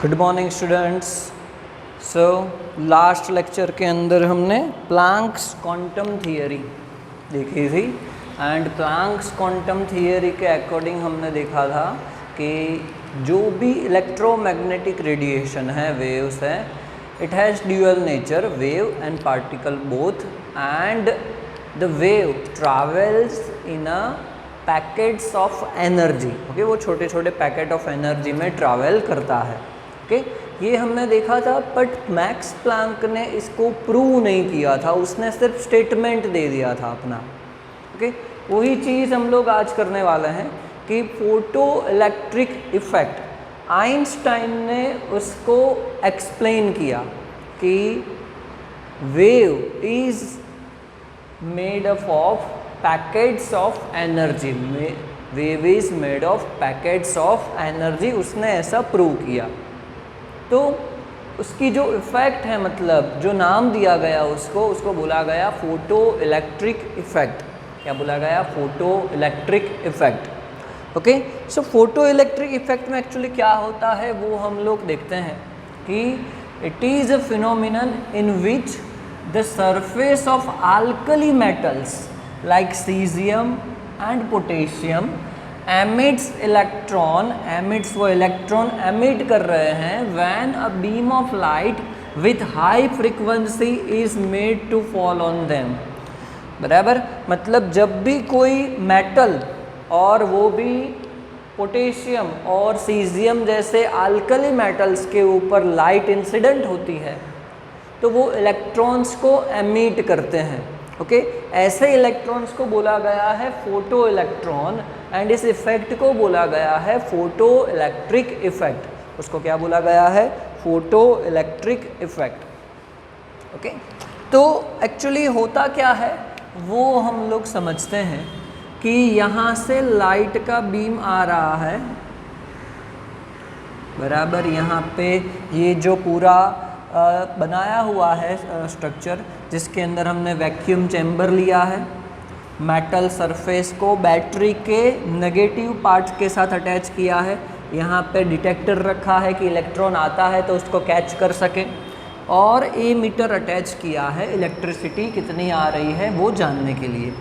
Good morning students. So last lecture के अंदर हमने प्लैंक्स क्वांटम थियरी देखी थी एंड प्लैंक्स क्वांटम थियरी के अकॉर्डिंग हमने देखा था कि जो भी इलेक्ट्रोमैग्नेटिक रेडिएशन है, वेव्स है, it has dual nature, wave and particle both, and the wave travels in a packets of energy. Okay, वो छोटे छोटे पैकेट ऑफ एनर्जी में ट्रैवल करता है। ओके, ये हमने देखा था, बट मैक्स प्लैंक ने इसको प्रूव नहीं किया था, उसने सिर्फ स्टेटमेंट दे दिया था अपना। ओके, वही चीज़ हम लोग आज करने वाले हैं कि फोटो इलेक्ट्रिक इफेक्ट आइंस्टाइन ने उसको एक्सप्लेन किया कि wave is made up of packets of energy, wave is made of packets of energy, उसने ऐसा प्रूव किया। तो उसकी जो इफ़ेक्ट है, मतलब जो नाम दिया गया उसको बोला गया फोटो इलेक्ट्रिक इफ़ेक्ट। क्या बोला गया? Photo electric effect. Okay, so photo electric effect में एक्चुअली क्या होता है वो हम लोग देखते हैं कि it is a phenomenon in which the surface of alkali metals like cesium and potassium emits electron, emits वो इलेक्ट्रॉन emit कर रहे हैं when a beam of light with high frequency is made to fall on them। बराबर, मतलब जब भी कोई metal और वो भी पोटेशियम और सीजियम जैसे अल्कली मेटल्स के ऊपर लाइट इंसिडेंट होती है तो वो इलेक्ट्रॉन्स को एमिट करते हैं। ओके, ऐसे इलेक्ट्रॉन्स को बोला गया है फोटो इलेक्ट्रॉन एंड इस इफेक्ट को बोला गया है फोटो इलेक्ट्रिक इफेक्ट। उसको क्या बोला गया है? Photo electric effect. ओके, तो एक्चुअली होता क्या है वो हम लोग समझते हैं कि यहाँ से लाइट का बीम आ रहा है, बराबर, यहाँ पे ये जो पूरा बनाया हुआ है स्ट्रक्चर जिसके अंदर हमने वैक्यूम चैम्बर लिया है, मेटल सरफेस को बैटरी के नेगेटिव पार्ट के साथ अटैच किया है, यहाँ पे डिटेक्टर रखा है कि इलेक्ट्रॉन आता है तो उसको कैच कर सके, और ए मीटर अटैच किया है इलेक्ट्रिसिटी कितनी आ रही है वो जानने के लिए।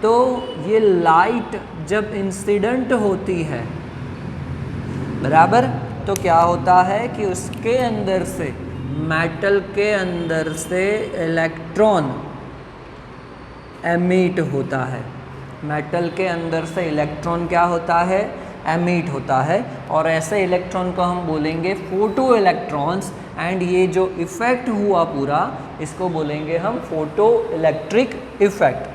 तो ये लाइट जब इंसिडेंट होती है, बराबर, तो क्या होता है कि उसके अंदर से, मेटल के अंदर से इलेक्ट्रॉन एमिट होता है। मेटल के अंदर से इलेक्ट्रॉन क्या होता है? एमिट होता है, और ऐसे इलेक्ट्रॉन को हम बोलेंगे फोटो इलेक्ट्रॉन्स, एंड ये जो इफ़ेक्ट हुआ पूरा इसको बोलेंगे हम photo electric effect.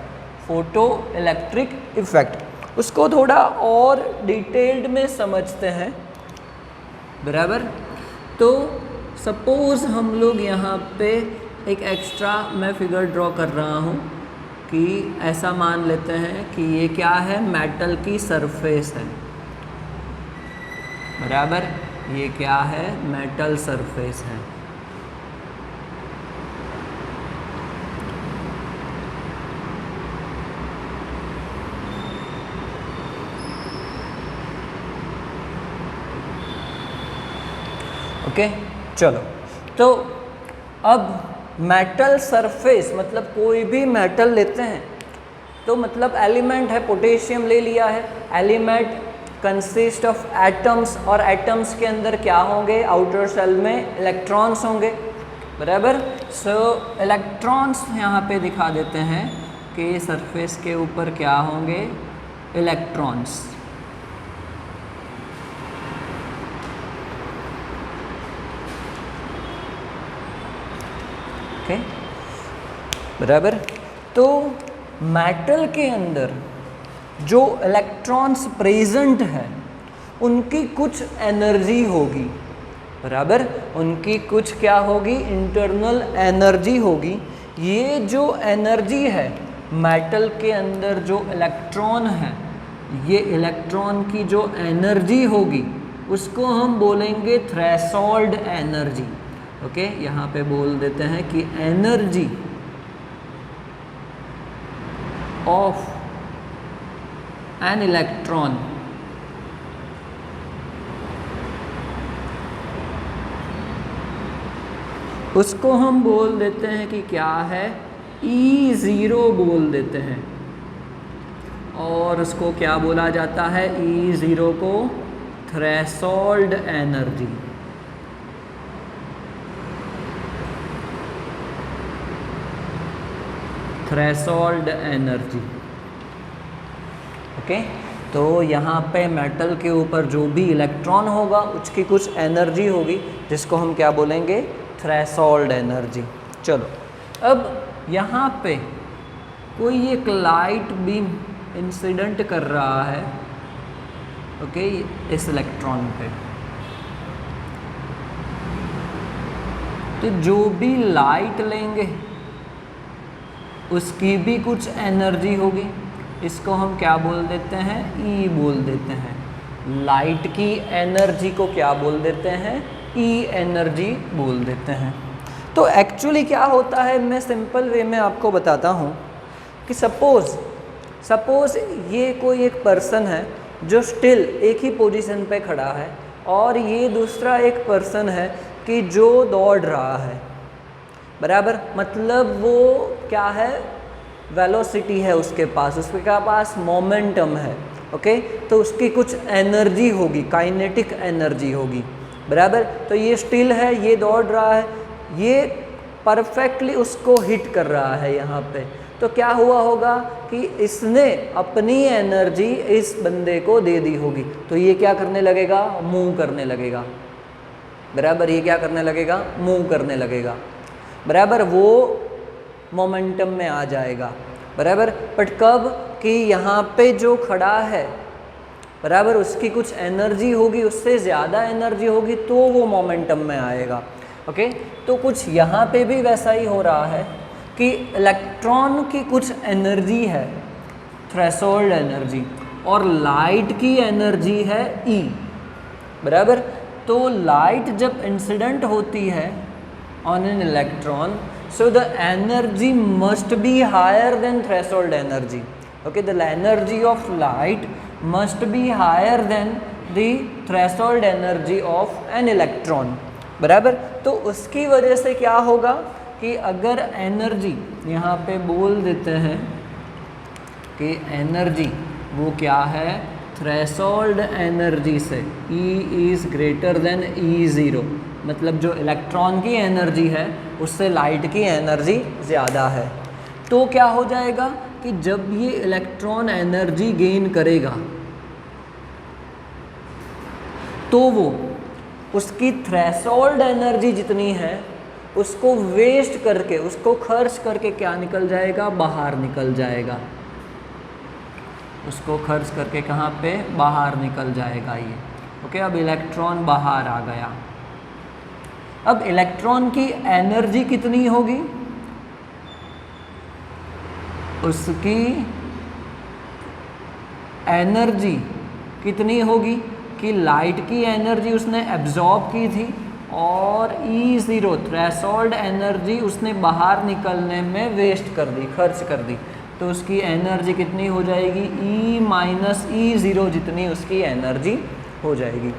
Photo electric effect, उसको थोड़ा और डिटेल्ड में समझते हैं, बराबर। तो सपोज़ हम लोग यहाँ पे एक एक्स्ट्रा मैं फिगर ड्रॉ कर रहा हूँ कि ऐसा मान लेते हैं कि ये क्या है? मेटल की सरफेस है, बराबर, ये क्या है? मेटल सरफेस है। ओके, चलो, तो अब मेटल सरफेस मतलब कोई भी मेटल लेते हैं तो मतलब एलिमेंट है, पोटेशियम ले लिया है, एलिमेंट कंसिस्ट ऑफ एटम्स, और एटम्स के अंदर क्या होंगे? आउटर शेल में इलेक्ट्रॉन्स होंगे, बराबर। सो इलेक्ट्रॉन्स यहाँ पे दिखा देते हैं कि सरफेस के ऊपर क्या होंगे? इलेक्ट्रॉन्स। बराबर, तो मेटल के अंदर जो इलेक्ट्रॉन्स प्रेजेंट हैं उनकी कुछ एनर्जी होगी, बराबर, उनकी कुछ क्या होगी? इंटरनल एनर्जी होगी। ये जो एनर्जी है मेटल के अंदर, जो इलेक्ट्रॉन है, ये इलेक्ट्रॉन की जो एनर्जी होगी उसको हम बोलेंगे थ्रेशोल्ड एनर्जी। ओके, यहाँ पे बोल देते हैं कि एनर्जी ऑफ एन इलेक्ट्रॉन उसको हम बोल देते हैं कि क्या है, E0 बोल देते हैं। और उसको क्या बोला जाता है, E0 को threshold energy. Threshold energy. Okay, तो यहाँ पे मेटल के ऊपर जो भी इलेक्ट्रॉन होगा उसकी कुछ एनर्जी होगी जिसको हम क्या बोलेंगे, थ्रेशोल्ड एनर्जी। चलो, अब यहाँ पे कोई एक लाइट बीम इंसिडेंट कर रहा है, ओके, इस इलेक्ट्रॉन पे। तो जो भी लाइट लेंगे उसकी भी कुछ एनर्जी होगी, इसको हम क्या बोल देते हैं, ई बोल देते हैं। लाइट की एनर्जी को क्या बोल देते हैं, ई एनर्जी बोल देते हैं। तो एक्चुअली क्या होता है, मैं सिंपल वे में आपको बताता हूँ कि सपोज़ ये कोई एक पर्सन है जो स्टिल एक ही पोजीशन पे खड़ा है, और ये दूसरा एक पर्सन है कि जो दौड़ रहा है, बराबर। मतलब वो क्या है, वेलोसिटी है उसके पास मोमेंटम है, ओके। तो उसकी कुछ एनर्जी होगी, काइनेटिक एनर्जी होगी, बराबर। तो ये स्टिल है, ये दौड़ रहा है, ये परफेक्टली उसको हिट कर रहा है यहाँ पे। तो क्या हुआ होगा कि इसने अपनी एनर्जी इस बंदे को दे दी होगी, तो ये क्या करने लगेगा, मूव करने लगेगा, बराबर। ये क्या करने लगेगा, मूव करने लगेगा, बराबर। वो मोमेंटम में आ जाएगा, बराबर। बट कब कि यहाँ पे जो खड़ा है, बराबर, उसकी कुछ एनर्जी होगी, उससे ज़्यादा एनर्जी होगी, तो वो मोमेंटम में आएगा, ओके। तो कुछ यहाँ पे भी वैसा ही हो रहा है कि इलेक्ट्रॉन की कुछ एनर्जी है, थ्रेशोल्ड एनर्जी, और लाइट की एनर्जी है ई, बराबर। तो लाइट जब इंसिडेंट होती है on an electron, so the energy must be higher than threshold energy, okay, the energy of light must be higher than the threshold energy of an electron, बराबर। तो उसकी वजह से क्या होगा कि अगर एनर्जी यहाँ पे बोल देते हैं कि एनर्जी वो क्या है, थ्रेशोल्ड एनर्जी से E is greater than E0, मतलब जो इलेक्ट्रॉन की एनर्जी है उससे लाइट की एनर्जी ज़्यादा है। तो क्या हो जाएगा कि जब ये इलेक्ट्रॉन एनर्जी गेन करेगा तो वो उसकी थ्रेशोल्ड एनर्जी जितनी है उसको वेस्ट करके, उसको खर्च करके क्या निकल जाएगा, बाहर निकल जाएगा। उसको खर्च करके कहाँ पे, बाहर निकल जाएगा ये, ओके। अब इलेक्ट्रॉन बाहर आ गया। अब इलेक्ट्रॉन की एनर्जी कितनी होगी, उसकी एनर्जी कितनी होगी कि लाइट की एनर्जी उसने एब्जॉर्ब की थी, और E0 थ्रेशोल्ड एनर्जी उसने बाहर निकलने में वेस्ट कर दी, खर्च कर दी। तो उसकी एनर्जी कितनी हो जाएगी, E माइनस E0 जितनी उसकी एनर्जी हो जाएगी।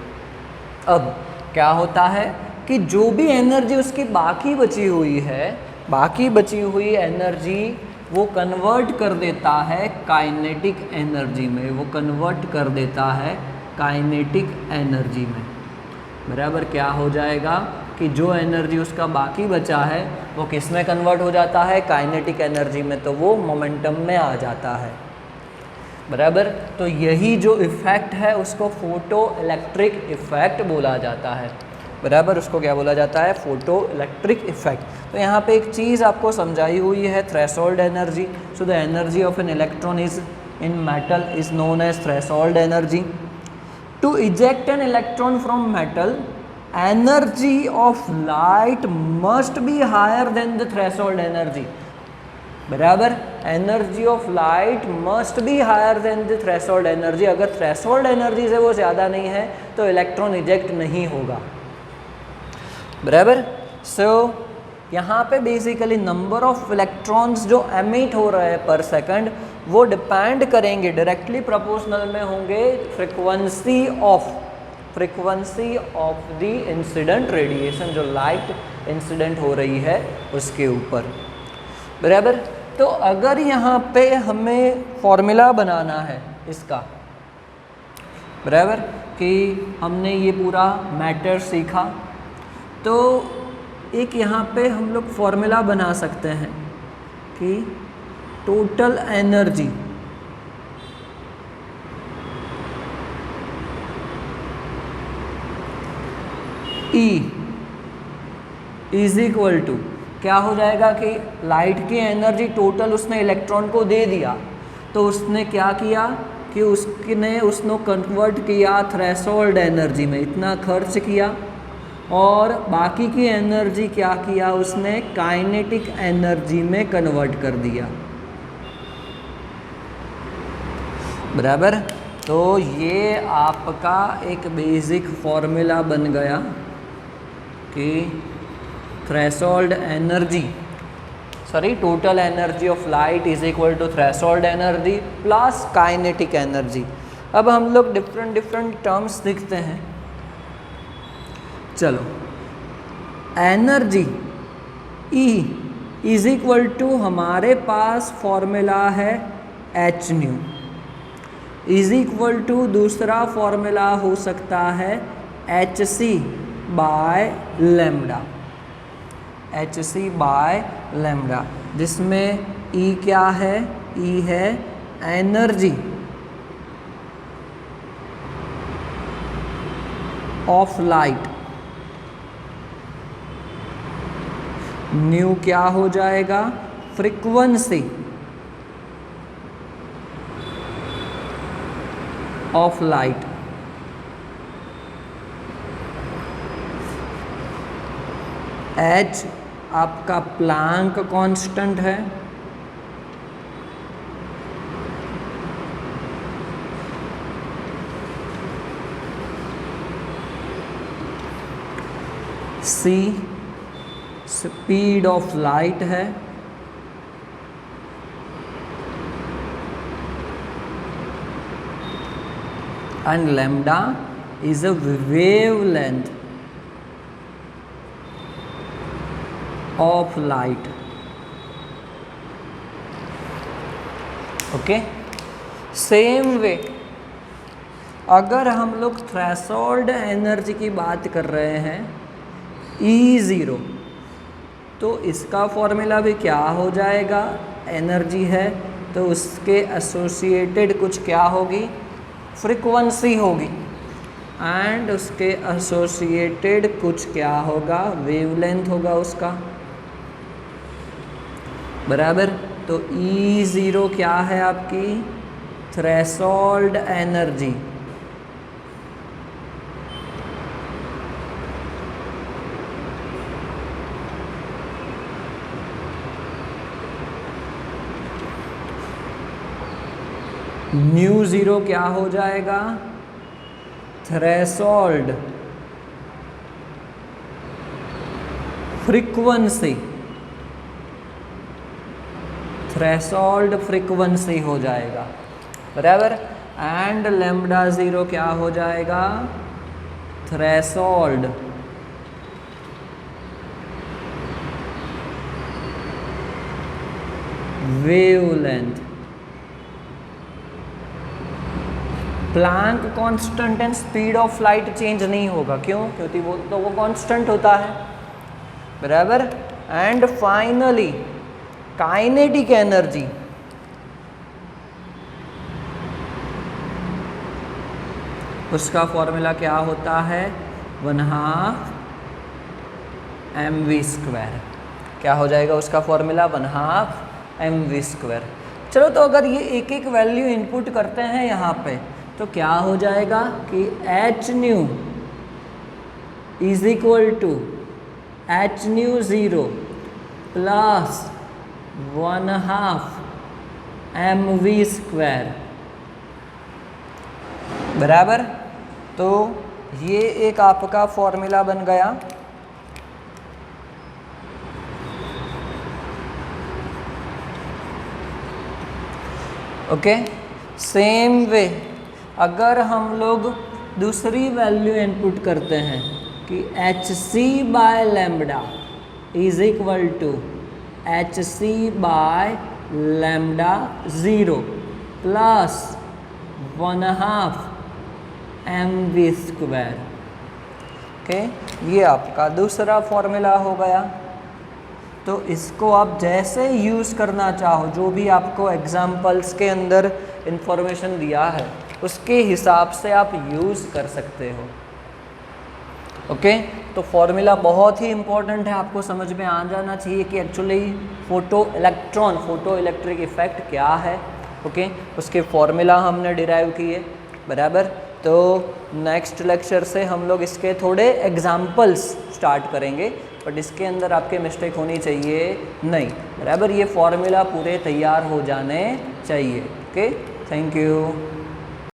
अब क्या होता है कि जो भी एनर्जी उसकी बाकी बची हुई है, बाकी बची हुई एनर्जी वो कन्वर्ट कर देता है काइनेटिक एनर्जी में, वो कन्वर्ट कर देता है काइनेटिक एनर्जी में, बराबर। क्या हो जाएगा कि जो एनर्जी उसका बाकी बचा है वो किस में कन्वर्ट हो जाता है, काइनेटिक एनर्जी में, तो वो मोमेंटम में आ जाता है, बराबर। तो यही जो इफ़ेक्ट है उसको फोटो इलेक्ट्रिक इफ़ेक्ट बोला जाता है, बराबर। उसको क्या बोला जाता है, फोटो इलेक्ट्रिक इफ़ेक्ट। तो यहाँ पे एक चीज़ आपको समझाई हुई है, threshold energy. So the energy of an electron is in metal is known as threshold energy. To eject an electron from metal, energy of light must be higher than the threshold energy, बराबर। Energy of light must be higher than the threshold energy. अगर threshold energy से वो ज़्यादा नहीं है तो electron eject नहीं होगा, बराबर। सो यहाँ पे बेसिकली नंबर ऑफ इलेक्ट्रॉन्स जो एमिट हो रहे हैं पर सेकंड वो डिपेंड करेंगे, डायरेक्टली प्रोपोर्शनल में होंगे frequency of frequency of the incident radiation, जो लाइट इंसिडेंट हो रही है उसके ऊपर। बराबर। तो अगर यहाँ पे हमें फॉर्मूला बनाना है इसका, बराबर, कि हमने ये पूरा मैटर सीखा, तो एक यहाँ पे हम लोग फॉर्मूला बना सकते हैं कि total energy E is equal to क्या हो जाएगा कि लाइट की एनर्जी टोटल उसने इलेक्ट्रॉन को दे दिया, तो उसने क्या किया कि उसने कन्वर्ट किया थ्रेशोल्ड एनर्जी में, इतना खर्च किया, और बाकी की एनर्जी क्या किया उसने काइनेटिक एनर्जी में कन्वर्ट कर दिया। बराबर। तो ये आपका एक बेसिक फॉर्मूला बन गया कि threshold energy, total energy of light is equal to threshold energy plus kinetic energy. अब हम लोग डिफरेंट टर्म्स देखते हैं। चलो, energy E is equal to हमारे पास फॉर्मूला है h nu, is equal to दूसरा फॉर्मूला हो सकता है h c by lambda, h c by lambda, जिसमें E क्या है, E है एनर्जी ऑफ लाइट, न्यू क्या हो जाएगा फ्रीक्वेंसी ऑफ लाइट, H आपका प्लैंक कांस्टेंट है, C स्पीड ऑफ लाइट है, and lambda is a wavelength of light. Okay, same way अगर हम लोग थ्रेशोल्ड एनर्जी की बात कर रहे हैं E0, तो इसका फॉर्मूला भी क्या हो जाएगा, एनर्जी है तो उसके एसोसिएटेड कुछ क्या होगी, फ्रीक्वेंसी होगी, एंड उसके एसोसिएटेड कुछ क्या होगा, वेवलेंथ होगा उसका। बराबर। तो E0 क्या है आपकी, थ्रेशोल्ड एनर्जी, न्यू ज़ीरो क्या हो जाएगा, थ्रेशोल्ड फ्रीक्वेंसी, थ्रेशोल्ड फ्रीक्वेंसी हो जाएगा। बराबर। एंड लैम्डा ज़ीरो क्या हो जाएगा, threshold wavelength. Planck constant and speed of light change नहीं होगा, क्यों, क्योंकि वो कांस्टेंट होता है। बराबर। एंड फाइनली काइनेटिक एनर्जी, उसका फॉर्मूला क्या होता है, 1/2 mv²। क्या हो जाएगा उसका फॉर्मूला, 1/2 mv²। चलो, तो अगर ये एक एक वैल्यू इनपुट करते हैं यहाँ पे, तो क्या हो जाएगा कि h nu is equal to h nu zero plus 1/2 mv²। बराबर। तो ये एक आपका फॉर्मूला बन गया। ओके, सेम वे अगर हम लोग दूसरी वैल्यू इनपुट करते हैं कि h c by lambda is equal to h c by lambda zero plus 1/2 mv²। Okay, ये आपका दूसरा फॉर्मूला हो गया। तो इसको आप जैसे यूज़ करना चाहो, जो भी आपको एग्जाम्पल्स के अंदर इंफॉर्मेशन दिया है उसके हिसाब से आप यूज़ कर सकते हो। ओके, तो फॉर्मूला बहुत ही इम्पोर्टेंट है, आपको समझ में आ जाना चाहिए कि एक्चुअली फोटो इलेक्ट्रिक इफेक्ट क्या है। ओके, उसके फॉर्मूला हमने डिराइव किए, बराबर। तो नेक्स्ट लेक्चर से हम लोग इसके थोड़े एग्जाम्पल्स स्टार्ट करेंगे, बट इसके अंदर आपके मिस्टेक होनी चाहिए नहीं, बराबर। ये फॉर्मूला पूरे तैयार हो जाने चाहिए। Okay, thank you.